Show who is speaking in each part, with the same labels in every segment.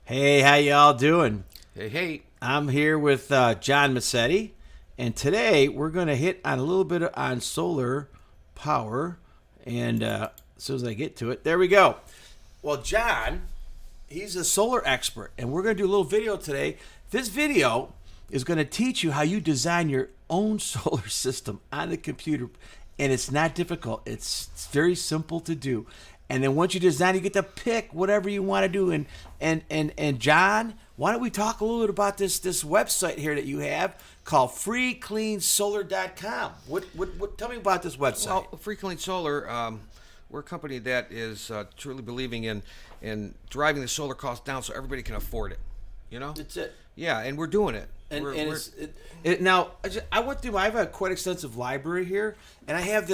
Speaker 1: Hey, how y'all doing?
Speaker 2: Hey.
Speaker 1: I'm here with John Massetti, and today we're going to hit on a little bit on solar power. And as soon as I get to it, there we go. Well, John, he's a solar expert, and we're going to do a little video today. This video is going to teach you how you design your own solar system on the computer, and it's not difficult. It's very simple to do. And then once you design, you get to pick whatever you want to do. And John, why don't we talk a little bit about this website here that you have called freecleansolar.com? What tell me about this website.
Speaker 2: Well, Free Clean Solar, we're a company that is truly believing in driving the solar cost down so everybody can afford it. You know?
Speaker 1: That's it.
Speaker 2: Yeah, and we're doing it.
Speaker 1: Now I went through. I have a quite extensive library here, and I don't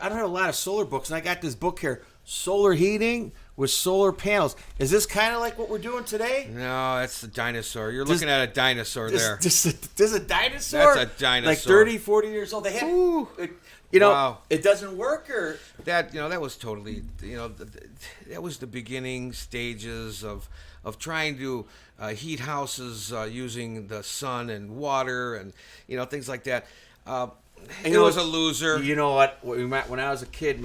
Speaker 1: have a lot of solar books, and I got this book here, Solar Heating with Solar Panels. Is this kind of like what we're doing today?
Speaker 2: No, that's the dinosaur. You're looking at a dinosaur there.
Speaker 1: This a dinosaur?
Speaker 2: That's a dinosaur.
Speaker 1: Like 30, 40 years old. They had,
Speaker 2: Wow.
Speaker 1: It doesn't work, or
Speaker 2: That was totally, that was the beginning stages of trying to heat houses using the sun and water and things like that. It was a loser.
Speaker 1: You know what? When I was a kid,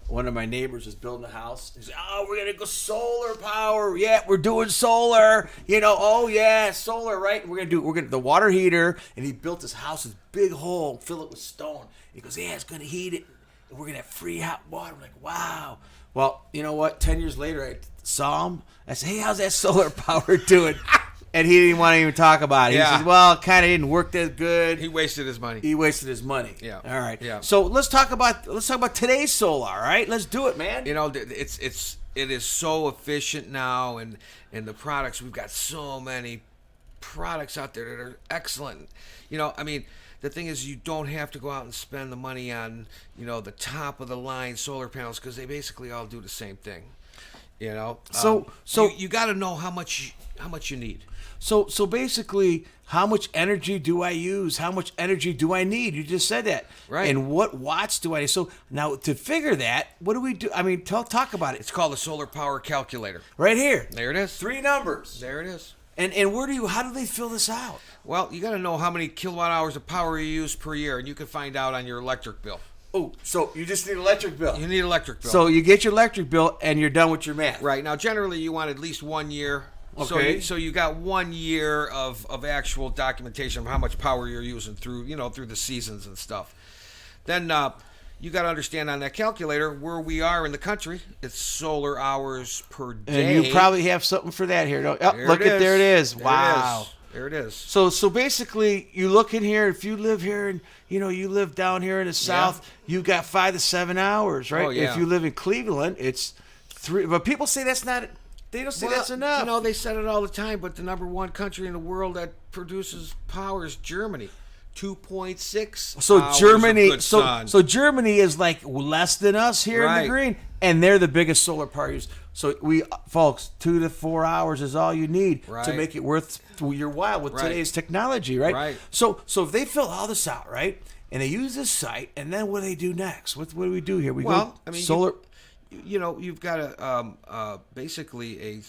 Speaker 1: one of my neighbors was building a house. He said, "Oh, we're gonna go solar power. Yeah, we're doing solar. Oh yeah, solar, right? We're gonna the water heater." And he built this house, this big hole, fill it with stone. He goes, "Yeah, it's gonna heat it. And we're gonna have free hot water." I'm like, "Wow." Well, you know what? 10 years later, I saw him. I said, "Hey, how's that solar power doing?" And he didn't want to even talk about it.
Speaker 2: Yeah.
Speaker 1: He says, "Well, it kind of didn't work that good."
Speaker 2: He wasted his money.
Speaker 1: Yeah. All right.
Speaker 2: Yeah.
Speaker 1: So let's talk about today's solar. All right. Let's do it, man.
Speaker 2: It is so efficient now, and the products, we've got so many products out there that are excellent. The thing is, you don't have to go out and spend the money on the top of the line solar panels, because they basically all do the same thing. So you got to know how much you need.
Speaker 1: So basically, how much energy do I use? How much energy do I need? You just said that.
Speaker 2: Right.
Speaker 1: And what watts do I need? So now to figure that, what do we do? I mean, talk about it.
Speaker 2: It's called the solar power calculator.
Speaker 1: Right here.
Speaker 2: There it is.
Speaker 1: 3 numbers.
Speaker 2: There it is.
Speaker 1: And how do they fill this out?
Speaker 2: Well, you got to know how many kilowatt hours of power you use per year, and you can find out on your electric bill.
Speaker 1: Oh, so you just need an electric bill.
Speaker 2: You need an electric bill.
Speaker 1: So you get your electric bill, and you're done with your math.
Speaker 2: Right. Now, generally, you want at least 1 year.
Speaker 1: Okay.
Speaker 2: So you got 1 year of actual documentation of how much power you're using through the seasons and stuff. Then you got to understand on that calculator where we are in the country. It's solar hours per day.
Speaker 1: And you probably have something for that here. Don't? Oh,
Speaker 2: There
Speaker 1: look
Speaker 2: it
Speaker 1: at there it is.
Speaker 2: There
Speaker 1: Wow.
Speaker 2: it is. There it is.
Speaker 1: So basically, you look in here. If you live here and you live down here in the south, you got 5 to 7 hours, right?
Speaker 2: Oh, yeah.
Speaker 1: If you live in Cleveland, it's 3. But people say that's not. They don't say that's enough.
Speaker 2: They said it all the time, but the number one country in the world that produces power is Germany. 2.6
Speaker 1: So
Speaker 2: hours
Speaker 1: Germany,
Speaker 2: of good sun.
Speaker 1: so Germany is like less than us here in
Speaker 2: Right.
Speaker 1: the green, and they're the biggest solar power users. So folks, 2 to 4 hours is all you need to
Speaker 2: Right.
Speaker 1: make it worth your while with
Speaker 2: Right.
Speaker 1: today's technology, right?
Speaker 2: Right.
Speaker 1: So if they fill all this out, right, and they use this site, and then what do they do next? What do we do here? Solar.
Speaker 2: You've got a basically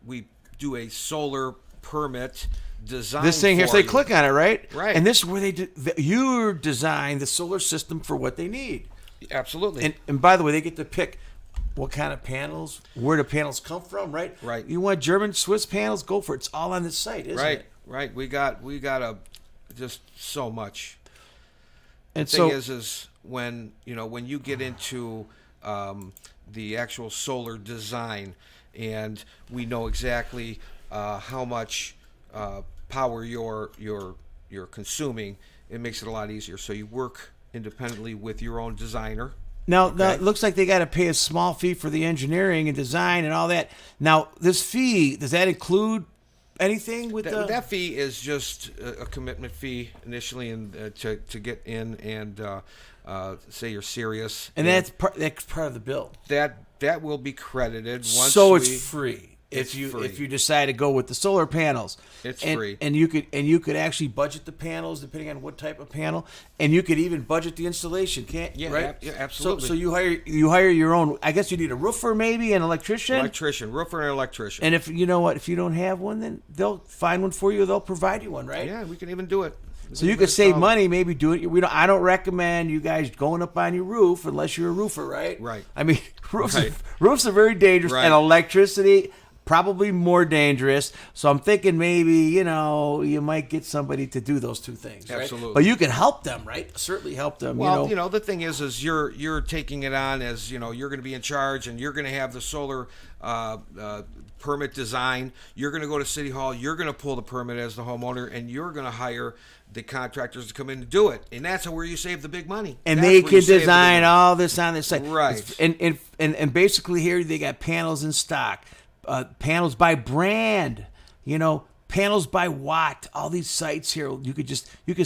Speaker 2: we do a solar permit design.
Speaker 1: This thing here, so they click on it, right?
Speaker 2: Right.
Speaker 1: And this is where you design the solar system for what they need.
Speaker 2: Absolutely.
Speaker 1: And by the way, they get to pick what kind of panels, where the panels come from, right?
Speaker 2: Right.
Speaker 1: You want German, Swiss panels? Go for it. It's all on this site, isn't it?
Speaker 2: Right. We got just so much.
Speaker 1: And
Speaker 2: The thing is when you get into the actual solar design, and we know exactly how much power you're consuming, it makes it a lot easier. So you work independently with your own designer.
Speaker 1: Now it looks like they got to pay a small fee for the engineering and design and all that. Now, this fee, does that include anything with
Speaker 2: that fee is just a commitment fee initially, and to get in and say you're serious.
Speaker 1: And that's part of the bill.
Speaker 2: That will be credited once.
Speaker 1: So it's free. if you
Speaker 2: free.
Speaker 1: if you decide to go with the solar panels.
Speaker 2: It's
Speaker 1: and,
Speaker 2: free.
Speaker 1: And you could actually budget the panels depending on what type of panel, and you could even budget the installation, can't you?
Speaker 2: Yeah,
Speaker 1: right?
Speaker 2: yeah, absolutely.
Speaker 1: So you hire your own. I guess you need a roofer, maybe an electrician.
Speaker 2: Roofer and electrician.
Speaker 1: And if you know what, if you don't have one, then they'll find one for you. They'll provide you one, right?
Speaker 2: Yeah, we can even do it.
Speaker 1: So you could save money, maybe do it. I don't recommend you guys going up on your roof unless you're a roofer, right?
Speaker 2: Right.
Speaker 1: I mean, roofs
Speaker 2: Right.
Speaker 1: roofs are very dangerous,
Speaker 2: Right.
Speaker 1: and electricity probably more dangerous. So I'm thinking maybe you might get somebody to do those two things, right?
Speaker 2: Absolutely.
Speaker 1: But you can help them, right? Certainly help them.
Speaker 2: Well, the thing is you're taking it on as you're going to be in charge, and you're going to have the solar permit design. You're going to go to City Hall. You're going to pull the permit as the homeowner, and you're going to hire the contractors to come in and do it. And that's where you save the big money.
Speaker 1: And
Speaker 2: That's
Speaker 1: they
Speaker 2: where
Speaker 1: can
Speaker 2: you save the big
Speaker 1: design
Speaker 2: money.
Speaker 1: all this on this site,
Speaker 2: Right.
Speaker 1: And basically here they got panels in stock, panels by brand, panels by watt. All these sites here, you could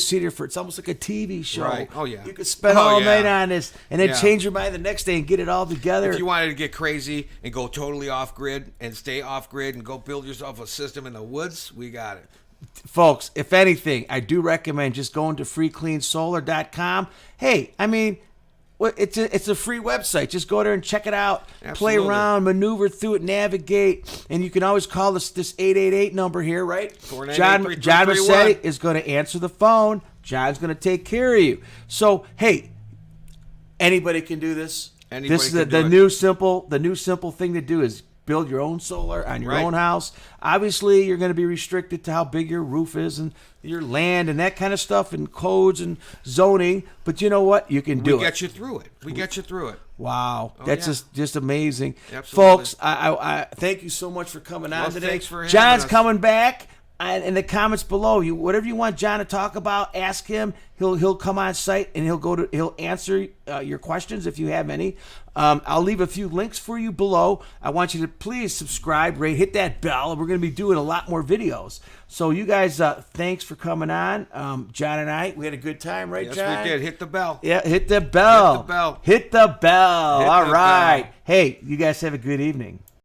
Speaker 1: sit here for, it's almost like a TV show.
Speaker 2: Right. Oh, yeah.
Speaker 1: You could spend
Speaker 2: Oh,
Speaker 1: all
Speaker 2: yeah.
Speaker 1: night on this, and then
Speaker 2: Yeah.
Speaker 1: change your mind the next day and get it all together.
Speaker 2: If you wanted to get crazy and go totally off grid and stay off grid and go build yourself a system in the woods, we got it.
Speaker 1: Folks, if anything, I do recommend just going to freecleansolar.com. Hey, I mean, it's a free website. Just go there and check it out. Play
Speaker 2: Absolutely.
Speaker 1: around, maneuver through it, navigate, and you can always call this 888 number here, right?
Speaker 2: 498-3331.
Speaker 1: John Massetti is going to answer the phone. John's going to take care of you. So, hey, anybody can do this.
Speaker 2: Anybody
Speaker 1: This is
Speaker 2: can
Speaker 1: the
Speaker 2: do it.
Speaker 1: new simple thing to do is build your own solar on your
Speaker 2: Right.
Speaker 1: own house. Obviously, you're going to be restricted to how big your roof is and your land and that kind of stuff and codes and zoning. But you know what? You can do
Speaker 2: We
Speaker 1: it.
Speaker 2: get you through it. We get you through it.
Speaker 1: Wow,
Speaker 2: Oh,
Speaker 1: that's
Speaker 2: yeah.
Speaker 1: just amazing,
Speaker 2: Absolutely.
Speaker 1: folks. I thank you so much for coming on
Speaker 2: Well,
Speaker 1: today.
Speaker 2: thanks for having
Speaker 1: John's
Speaker 2: us.
Speaker 1: coming back. And in the comments below, whatever you want John to talk about, ask him. He'll come on site and he'll answer your questions if you have any. I'll leave a few links for you below. I want you to please subscribe, rate, hit that bell. We're going to be doing a lot more videos. So you guys, thanks for coming on. John and I, we had a good time, right,
Speaker 2: Yes,
Speaker 1: John?
Speaker 2: we did. Hit the bell.
Speaker 1: Yeah, hit the bell.
Speaker 2: Hit the bell.
Speaker 1: Hit the bell.
Speaker 2: Hit
Speaker 1: All
Speaker 2: the
Speaker 1: right.
Speaker 2: bell.
Speaker 1: Hey, you guys have a good evening.